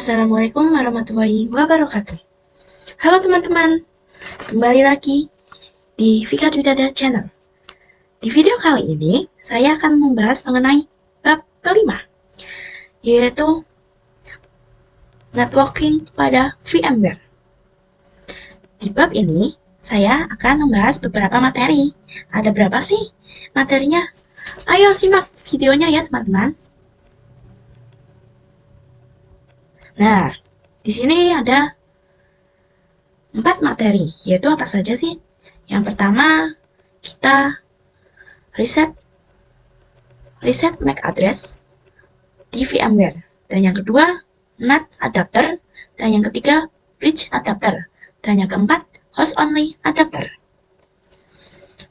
Assalamualaikum warahmatullahi wabarakatuh. Halo teman-teman, kembali lagi di Vika Dwidada Channel. Di video kali ini, saya akan membahas mengenai bab kelima, yaitu networking pada VMware. Di bab ini, saya akan membahas beberapa materi. Ada berapa sih materinya? Ayo simak videonya ya teman-teman. Nah, di sini ada 4 materi, yaitu apa saja sih? Yang pertama, kita riset MAC address di VMware. Dan yang kedua, NAT adapter. Dan yang ketiga, bridge adapter. Dan yang keempat, host only adapter.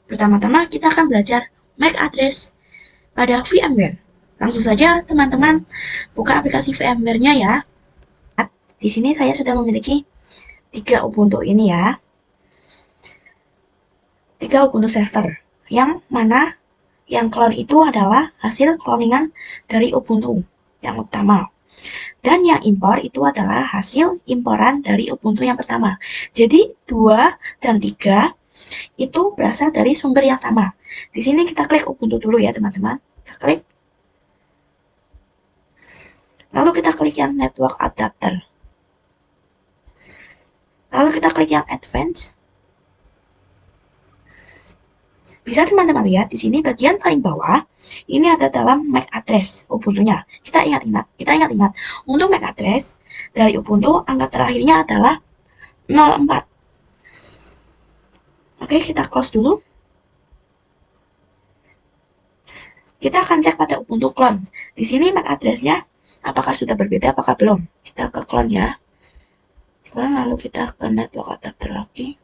Pertama-tama kita akan belajar MAC address pada VMware. Langsung saja teman-teman buka aplikasi VMware-nya ya. Di sini saya sudah memiliki 3 Ubuntu ini ya. 3 Ubuntu server. Yang mana yang clone itu adalah hasil cloningan dari Ubuntu yang utama. Dan yang impor itu adalah hasil imporan dari Ubuntu yang pertama. Jadi 2 dan 3 itu berasal dari sumber yang sama. Di sini kita klik Ubuntu dulu ya teman-teman. Kita klik. Lalu kita klik yang network adapter. Lalu kita klik yang advanced. Bisa teman-teman lihat di sini bagian paling bawah ini ada dalam MAC address Ubuntu-nya. Kita ingat-ingat untuk MAC address dari Ubuntu angka terakhirnya adalah 04. Oke, kita close dulu. Kita akan cek pada Ubuntu clone. Di sini MAC address-nya apakah sudah berbeda apakah belum. Kita ke clone ya. Lalu kita ke network adapter lagi.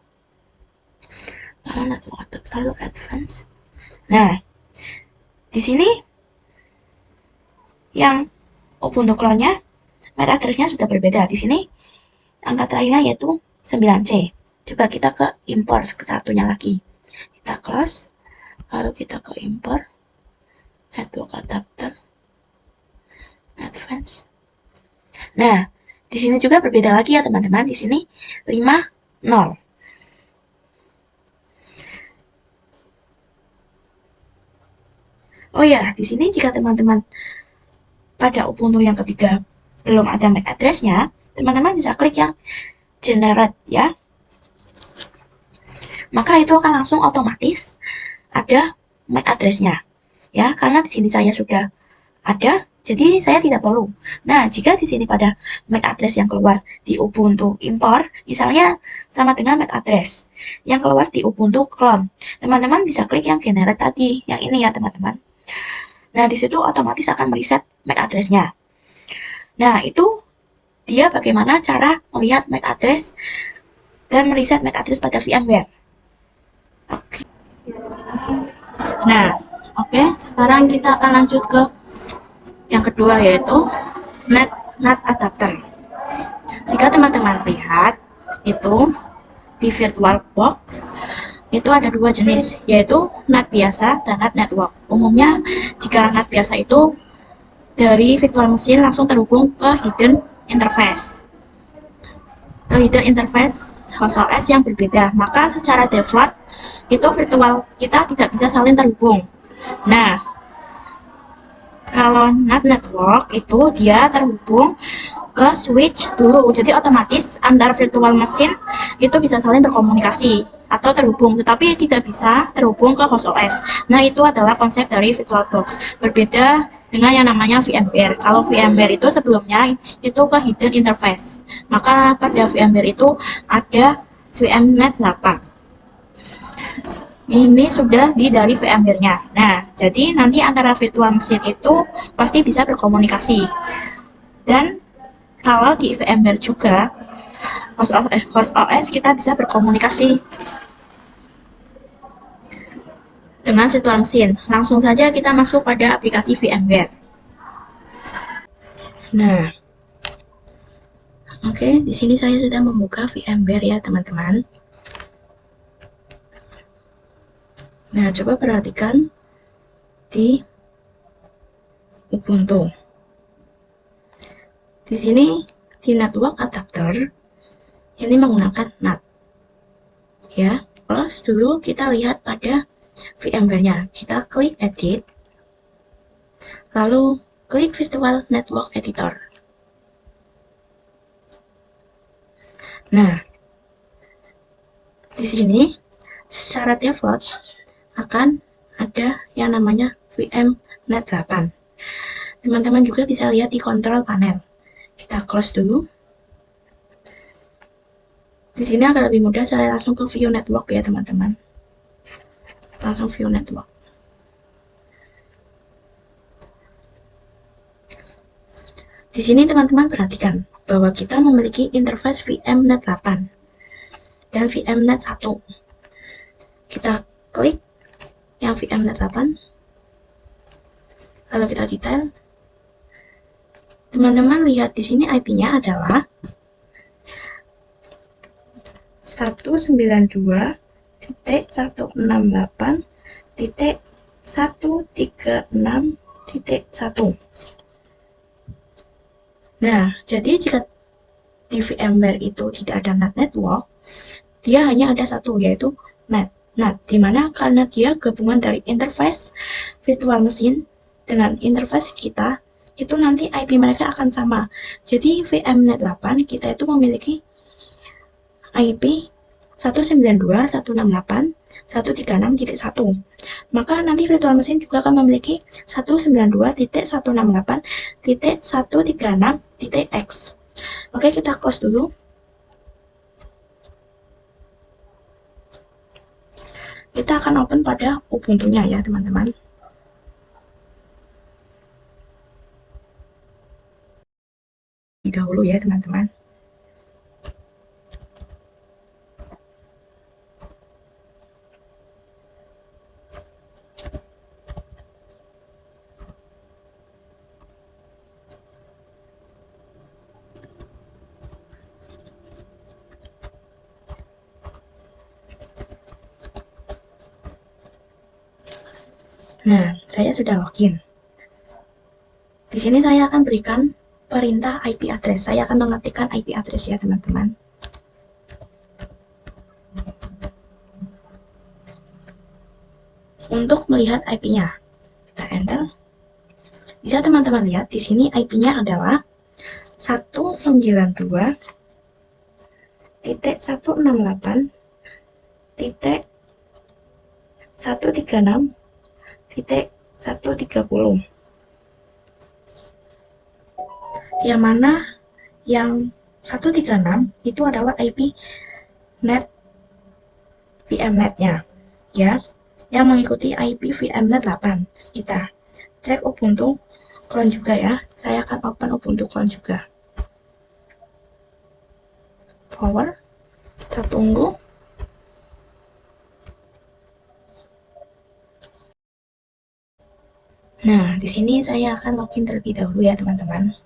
Network adapter lalu advance. Nah, di sini yang Ubuntu clone-nya MAC address-nya sudah berbeda. Di sini angka terakhirnya yaitu 9C. Coba kita ke import ke satunya lagi. Kita close, lalu kita ke import network adapter advance. Nah, di sini juga berbeda lagi ya teman-teman. Di sini 50. Oh ya, di sini jika teman-teman pada Ubuntu yang ketiga belum ada MAC address-nya, teman-teman bisa klik yang generate ya. Maka itu akan langsung otomatis ada MAC address-nya. Ya, karena di sini saya sudah ada, jadi saya tidak perlu. Nah, jika di sini pada MAC address yang keluar di Ubuntu import, misalnya sama dengan MAC address yang keluar di Ubuntu clone, teman-teman bisa klik yang generate tadi, yang ini ya teman-teman. Nah, di situ otomatis akan mereset MAC address-nya. Nah, itu dia bagaimana cara melihat MAC address dan mereset MAC address pada VMware. Oke. Nah, oke, sekarang kita akan lanjut ke yang kedua yaitu NAT adapter. Jika teman-teman lihat itu di VirtualBox itu ada 2 jenis, yaitu NAT biasa dan NAT network. Umumnya jika NAT biasa itu dari virtual machine langsung terhubung ke hidden interface. Host OS yang berbeda. Maka secara default itu virtual kita tidak bisa saling terhubung. Nah, kalau NAT network itu dia terhubung ke switch dulu, jadi otomatis antar virtual machine itu bisa saling berkomunikasi atau terhubung, tetapi tidak bisa terhubung ke host OS. Nah, itu adalah konsep dari VirtualBox. Berbeda dengan yang namanya VMware. Kalau VMware itu sebelumnya itu ke hidden interface, maka pada VMware itu ada VMnet 8. Ini sudah dari VMware-nya. Nah, jadi nanti antara virtual machine itu pasti bisa berkomunikasi. Dan kalau di VMware juga host OS kita bisa berkomunikasi dengan virtual machine. Langsung saja kita masuk pada aplikasi VMware. Nah, oke, di sini saya sudah membuka VMware ya teman-teman. Nah, coba perhatikan di Ubuntu. Di sini di network adapter ini menggunakan NAT ya. Terus dulu kita lihat pada VMware-nya. Kita klik edit, lalu klik virtual network editor. Nah, di sini secara default akan ada yang namanya VMnet 8. Teman-teman juga bisa lihat di control panel. Kita close dulu. Di sini akan lebih mudah, saya langsung ke view network ya teman-teman. Langsung view network. Di sini teman-teman perhatikan bahwa kita memiliki interface VMnet 8 dan VMnet 1. Kita klik yang VMnet 8, lalu kita detail. Teman-teman lihat di sini IP-nya adalah 192.168.136.1. Nah, jadi jika di VMware itu tidak ada NAT network, dia hanya ada satu, yaitu NAT. NAT, dimana karena dia gabungan dari interface virtual machine dengan interface kita, itu nanti IP mereka akan sama. Jadi VMnet 8 kita itu memiliki IP 192.168.136.1. Maka nanti virtual machine juga akan memiliki 192.168.136.x. Oke, kita close dulu. Kita akan open pada Ubuntu-nya ya, teman-teman. Dahulu ya, teman-teman. Nah, saya sudah login. Di sini saya akan berikan perintah IP address. Saya akan mengetikkan IP address ya, teman-teman. Untuk melihat IP-nya, kita enter. Bisa teman-teman lihat di sini IP-nya adalah 192.168.136.130. Yang mana yang 136 itu adalah IP net VMnet-nya ya, yang mengikuti IP VMnet 8. Kita cek Ubuntu clone juga ya. Saya akan open Ubuntu clone juga. Power, kita tunggu. Nah, di sini saya akan login terlebih dahulu ya, teman-teman.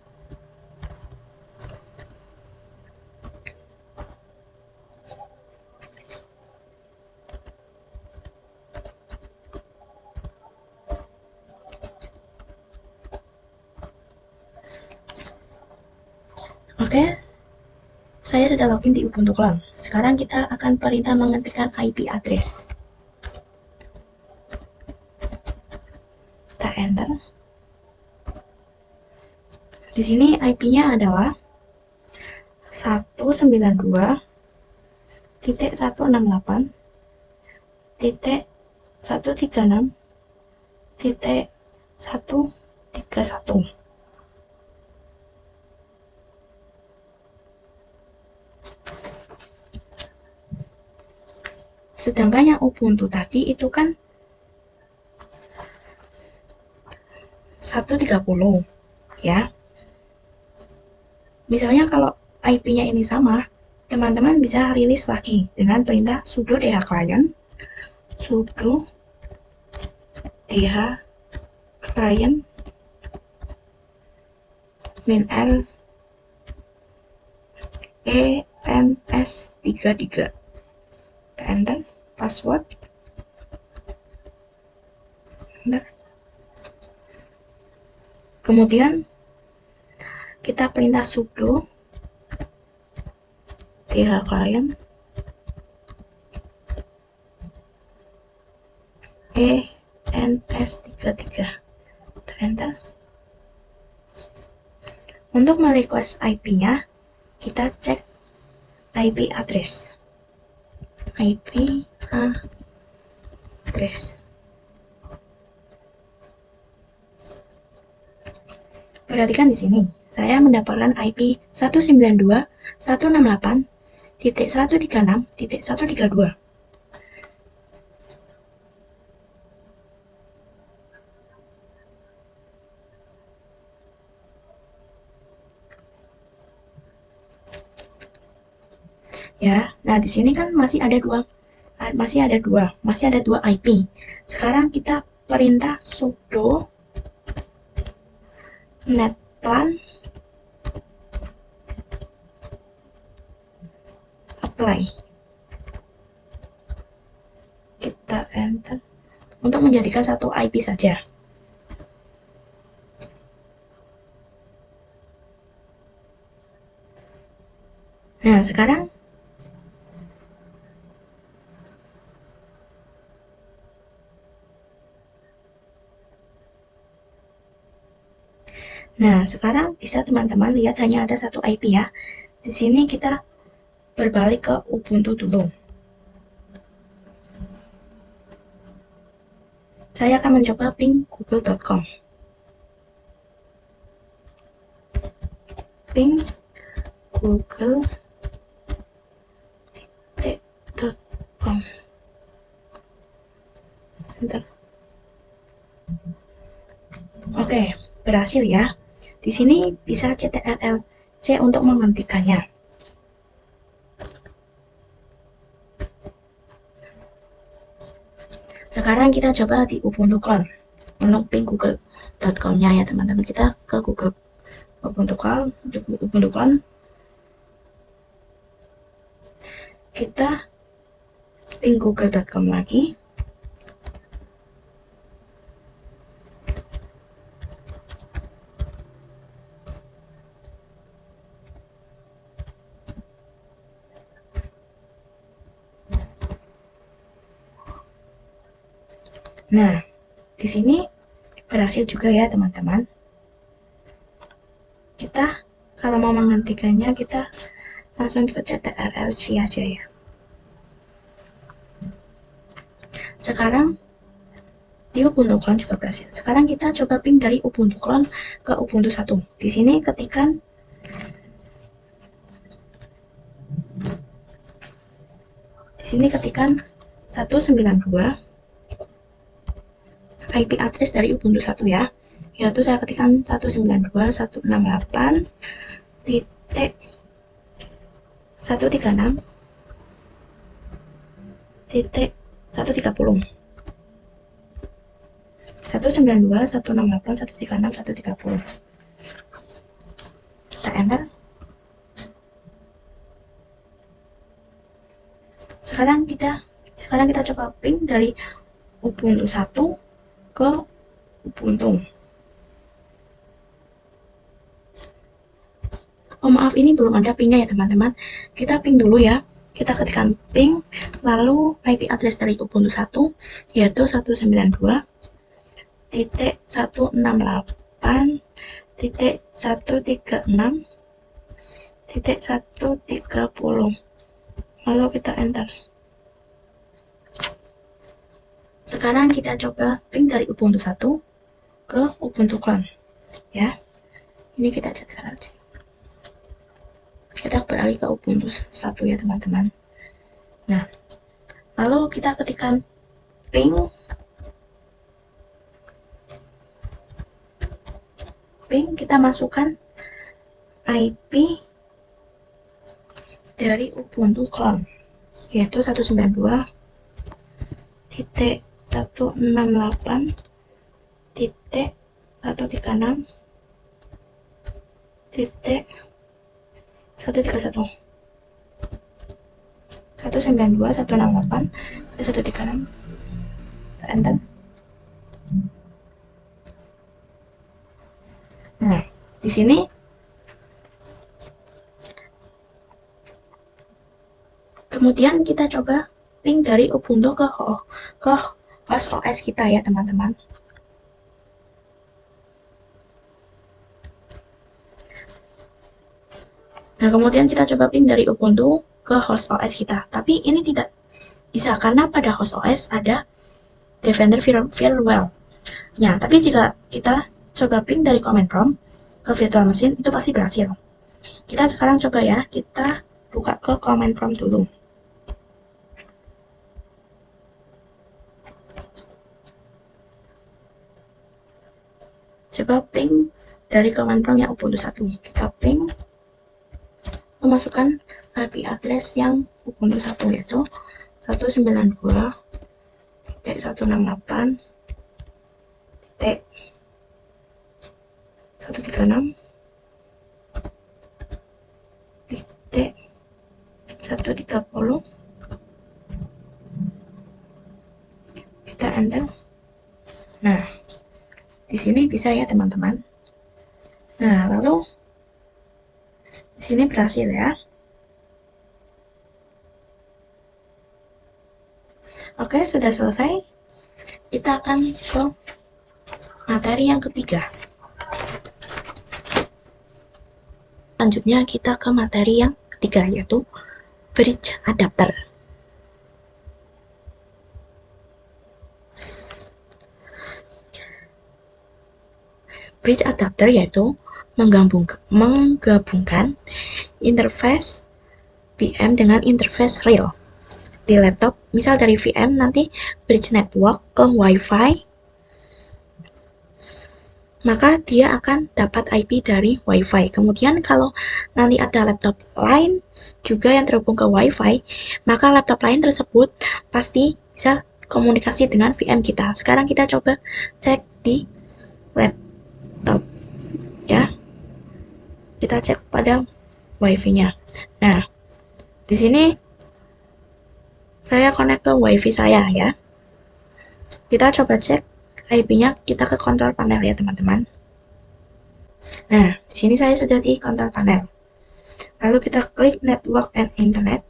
Oke, saya sudah login di Ubuntu Clone. Sekarang kita akan perintah mengetikkan IP address. Kita enter. Di sini IP-nya adalah 192.168.136.131. Sedangkan yang Ubuntu tadi itu kan 130 ya. Misalnya kalau IP-nya ini sama, teman-teman bisa rilis lagi dengan perintah sudo dh client, sudo dh client -r ens33. Enter password. Enter. Kemudian kita perintah sudo GH client ENS33. Enter. Untuk merequest IP-nya, kita cek IP address. IP address. Perhatikan di sini, saya mendapatkan IP 192.168.136.132. Ya, nah di sini kan masih ada dua IP. Sekarang kita perintah sudo netplan apply. Kita enter untuk menjadikan satu IP saja. Nah, sekarang bisa teman-teman lihat hanya ada satu IP ya. Di sini kita berbalik ke Ubuntu dulu. Saya akan mencoba ping google.com. Ping google.com. Enter. Oke, berhasil ya. Di sini bisa CTRL-C untuk menghentikannya. Sekarang kita coba di Ubuntu Clone untuk ping google.com-nya ya teman-teman. Kita ke Google Ubuntu Clone. Kita ping google.com lagi. Nah, di sini berhasil juga ya teman-teman. Kita kalau mau menghentikannya kita langsung ke CTRL-C aja ya. Sekarang di Ubuntu Clone juga berhasil. Sekarang kita coba ping dari Ubuntu Clone ke Ubuntu 1. Di sini ketikkan di sini ketikan 192 IP address dari Ubuntu 1 ya, yaitu saya ketikkan 192.136.130. 192.168.136.130. Kita enter. Sekarang kita coba ping dari Ubuntu 1 ke Ubuntu. Oh maaf, ini belum ada pingnya ya teman-teman. Kita ping dulu ya. Kita ketikkan ping, lalu IP address dari Ubuntu 1 yaitu 192.168.136.130. Lalu kita enter. Sekarang kita coba ping dari Ubuntu 1 ke Ubuntu Clone ya. Ini kita catat aja. Kita beralih ke Ubuntu 1 ya teman-teman. Nah, lalu kita ketikkan ping kita masukkan IP dari Ubuntu Clone yaitu 192.168.136.131. 192.168.136. Enter. Nah, di sini Kemudian kita coba ping dari Ubuntu ke host OS kita ya teman-teman. Nah, kemudian kita coba ping dari Ubuntu ke host OS kita. Tapi ini tidak bisa karena pada host OS ada Defender Firewall. Ya, tapi jika kita coba ping dari command prompt ke virtual machine itu pasti berhasil. Kita sekarang coba ya, kita buka ke command prompt dulu. Coba ping dari command prompt yang Ubuntu 1. Kita ping memasukkan IP address yang Ubuntu 1 yaitu 198.168.136.130. Kita enter. Nah, di sini bisa ya teman-teman. Nah, lalu di sini berhasil ya. Oke, sudah selesai. Kita akan ke materi yang ketiga. Selanjutnya kita ke materi yang ketiga yaitu bridge adapter. Bridge adapter yaitu menggabungkan interface VM dengan interface real di laptop. Misal dari VM nanti bridge network ke WiFi, maka dia akan dapat IP dari WiFi. Kemudian kalau nanti ada laptop lain juga yang terhubung ke WiFi, maka laptop lain tersebut pasti bisa komunikasi dengan VM kita. Sekarang kita coba cek di laptop ya. Kita cek pada WiFi-nya. Nah, di sini saya connect ke WiFi saya ya. Kita coba cek IP-nya, kita ke control panel ya teman-teman. Nah, di sini saya sudah di control panel. Lalu kita klik network and internet.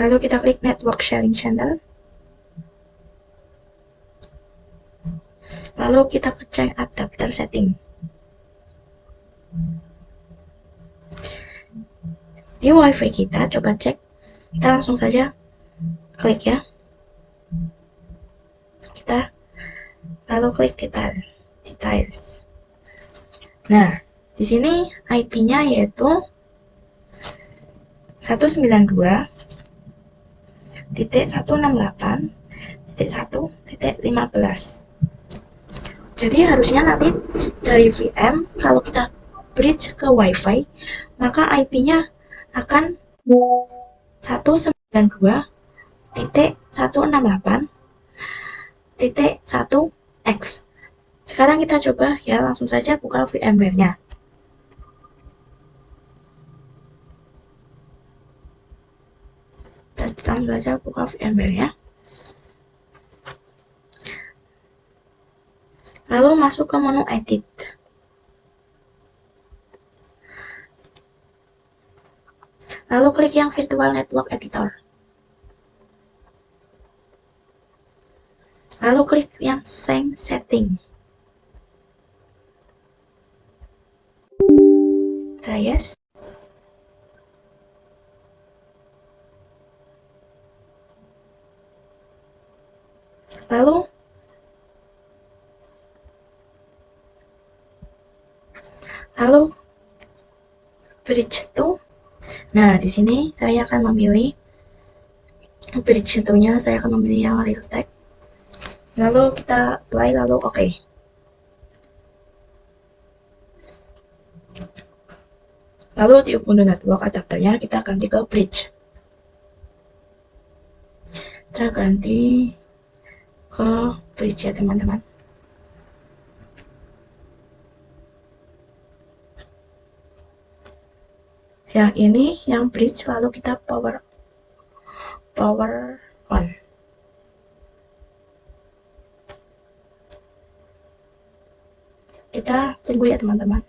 Lalu kita klik network sharing center. Lalu kita cek adapter setting. Di WiFi kita coba cek. Kita langsung saja klik ya. Kita lalu klik details. Nah, di sini IP-nya yaitu 192.168.1.15. Jadi harusnya nanti dari VM kalau kita bridge ke WiFi, maka IP-nya akan 192.168.1.x. Sekarang kita coba ya, langsung saja buka VMware-nya. Kita langsung saja buka VMware-nya. Lalu masuk ke menu edit. Lalu klik yang virtual network editor. Lalu klik yang sync setting. Kita yes. Lalu bridge to. Nah, di sini saya akan memilih bridge to-nya, saya akan memilih yang Realtek. Lalu kita apply, lalu oke. Lalu di Ubuntu Network adapternya kita ganti ke bridge. Kita ganti ke bridge ya teman-teman. Yang ini yang bridge, lalu kita power on. Kita tunggu ya teman-teman.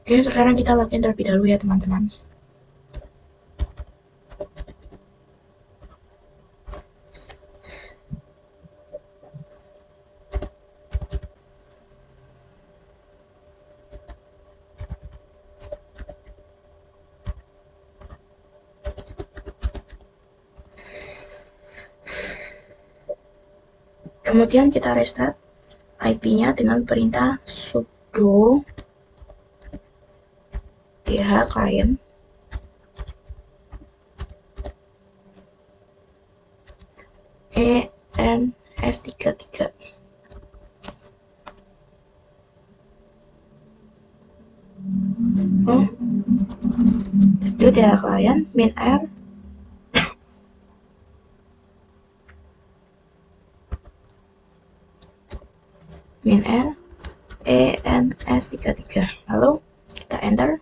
Oke, sekarang kita login terlebih dahulu ya teman-teman. Kemudian kita restart IP-nya dengan perintah sudo dh client ens33. Oh, itu dh client minr ens33. Lalu kita enter,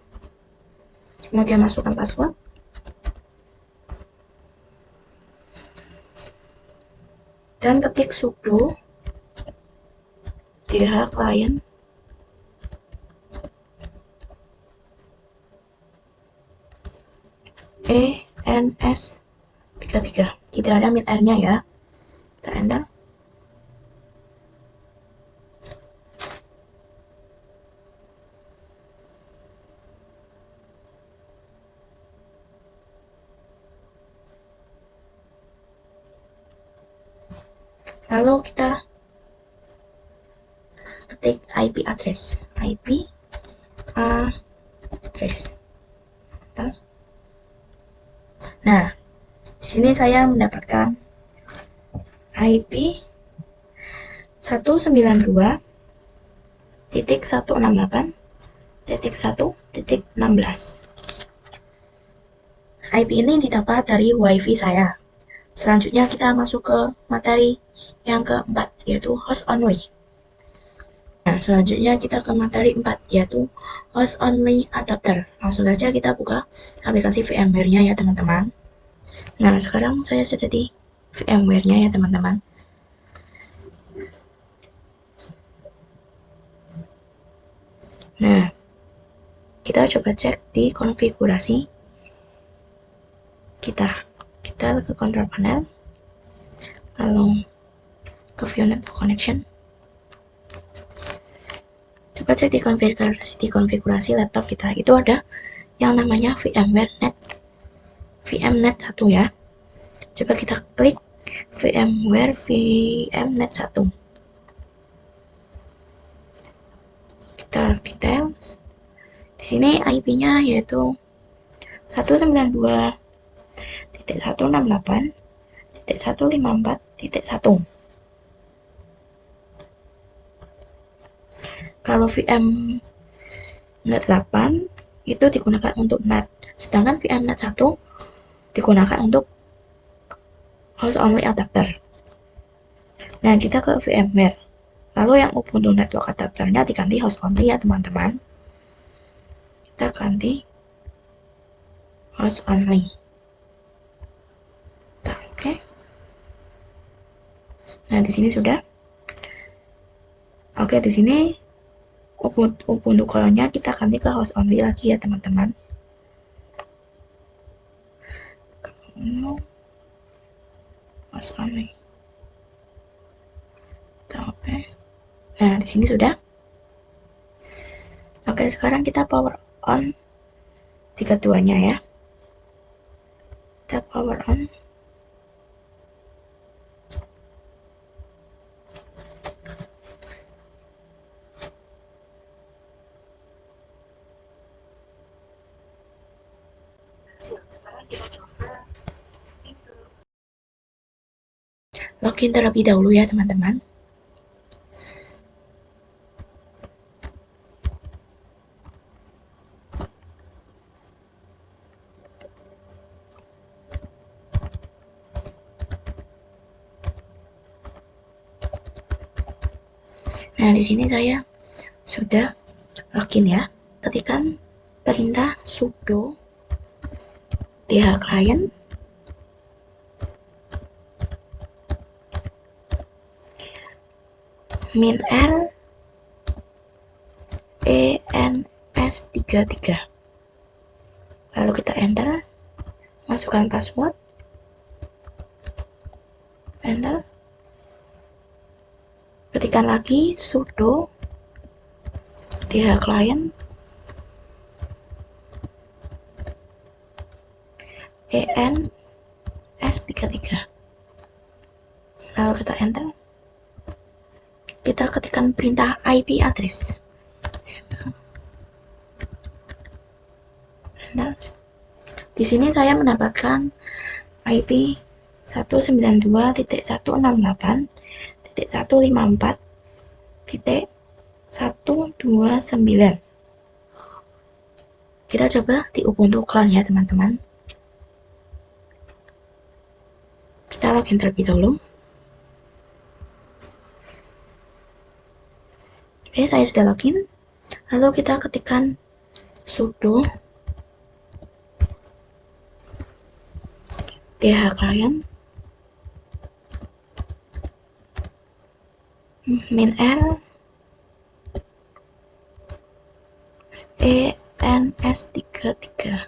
kemudian masukkan password dan ketik sudo dh client ens33. Tidak ada minr-nya ya. Kita enter. Lalu kita ketik IP address. Nah, di sini saya mendapatkan IP 192.168.1.16. IP ini didapat dari WiFi saya. Selanjutnya kita masuk ke materi yang keempat, yaitu host only. Nah, selanjutnya kita ke materi 4, yaitu host only adapter. Langsung saja kita buka aplikasi VMware-nya ya teman-teman. Nah, sekarang saya sudah di VMware-nya ya teman-teman. Nah, kita coba cek di konfigurasi kita. Kita ke control panel, lalu ke view network connection. Coba cek di konfigurasi laptop kita. Itu ada yang namanya VMnet 1 ya. Coba kita klik VMware VMnet 1. Kita detail. Di sini IP-nya yaitu 192.168.154.1. Kalau VMnet 8 itu digunakan untuk NAT, sedangkan VMnet 1 digunakan untuk host only adapter. Nah, kita ke VMware. Lalu yang Ubuntu Network adapternya diganti host only ya teman-teman. Kita ganti host only. Oke. Nah, di sini sudah. Oke, di sini Ubuntu kolonnya kita ganti ke host only lagi ya teman-teman. Host only. Oke. Nah, di sini sudah. Oke, sekarang kita power on di keduanya ya. Kita power on. Login terlebih dahulu ya teman-teman. Nah, di sini saya sudah login ya. Ketikkan perintah sudo dh client minr ens33. S33. Lalu kita enter, masukkan password, enter, ketikkan lagi sudo client ENS33. Lalu kita enter, kita ketikkan perintah IP address. Enter. Di sini saya mendapatkan IP 192.168.154.129. Kita coba di Ubuntu Clone ya teman-teman. Kita login terlebih dahulu. Oke, saya sudah login. Lalu kita ketikkan sudo client -r ENS33.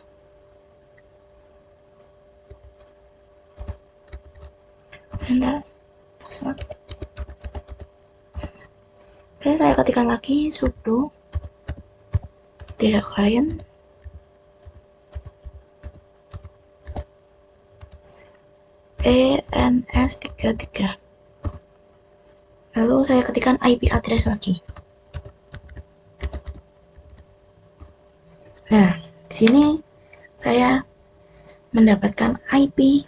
Enter, password. Oke, saya ketikkan lagi sudo client ENS33. Lalu saya ketikkan IP address lagi. Nah, di sini saya mendapatkan IP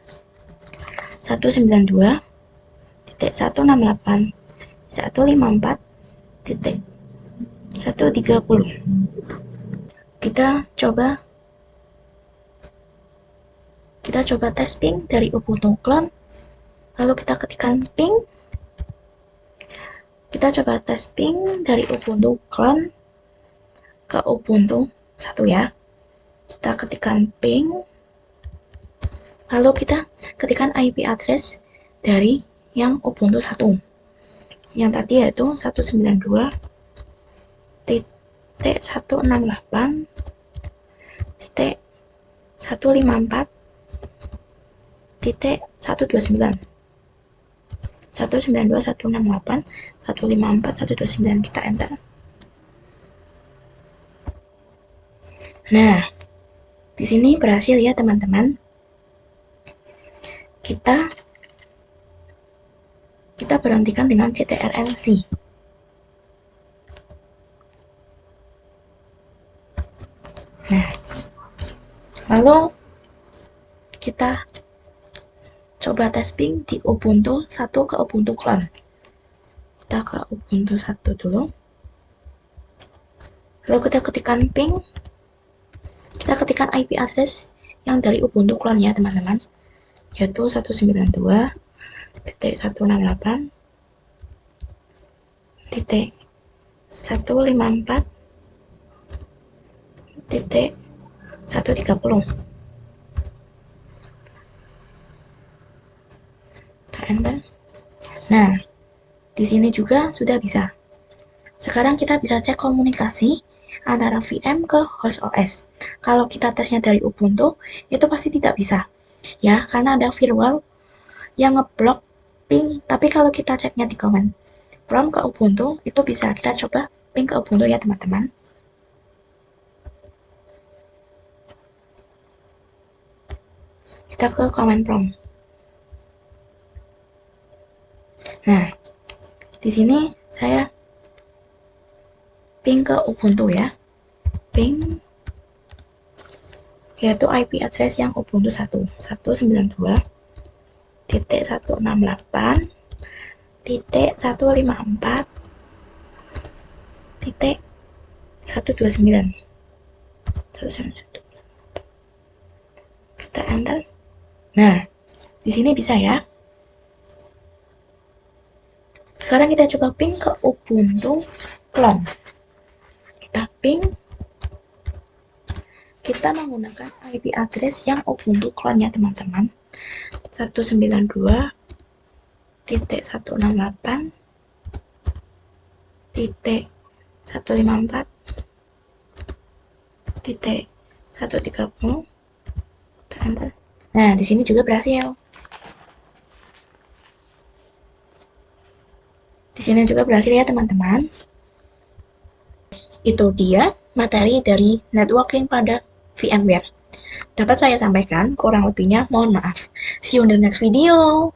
192.168.154.130. Kita coba tes ping dari Ubuntu Clone. Lalu kita ketikkan ping. Kita coba tes ping dari Ubuntu Clone ke Ubuntu 1 ya. Kita ketikkan ping. Lalu kita ketikkan IP address dari yang Ubuntu 1. Yang tadi yaitu 192.168.154.129. 192.168.154.129. Kita enter. Nah, di sini berhasil ya teman-teman. Kita berhentikan dengan CTRL-C. Nah, lalu kita coba tes ping di Ubuntu 1 ke Ubuntu Clone. Kita ke Ubuntu 1 dulu. Lalu kita ketikkan ping. Kita ketikkan IP address yang dari Ubuntu Clone ya teman-teman, yaitu 192.168.130. Kita enter. Nah, di sini juga sudah bisa. Sekarang kita bisa cek komunikasi antara VM ke host OS. Kalau kita tesnya dari Ubuntu, itu pasti tidak bisa. Ya, karena ada firewall yang ngeblok ping. Tapi kalau kita ceknya di command prompt ke Ubuntu, itu bisa. Kita coba ping ke Ubuntu ya teman-teman. Kita ke command prompt. Nah, di sini saya ping ke Ubuntu ya. Ping yaitu IP address yang Ubuntu 1, 192.168.154.129. Kita enter. Nah, di sini bisa ya. Sekarang kita coba ping ke Ubuntu Clone. Kita ping. Kita menggunakan IP address yang Ubuntu Clone ya teman-teman. 192.168.154.129. titik 130. Enter. Nah, di sini juga berhasil. Di sini juga berhasil ya teman-teman. Itu dia materi dari networking pada VMware. Dapat saya sampaikan, kurang lebihnya mohon maaf. See you in the next video.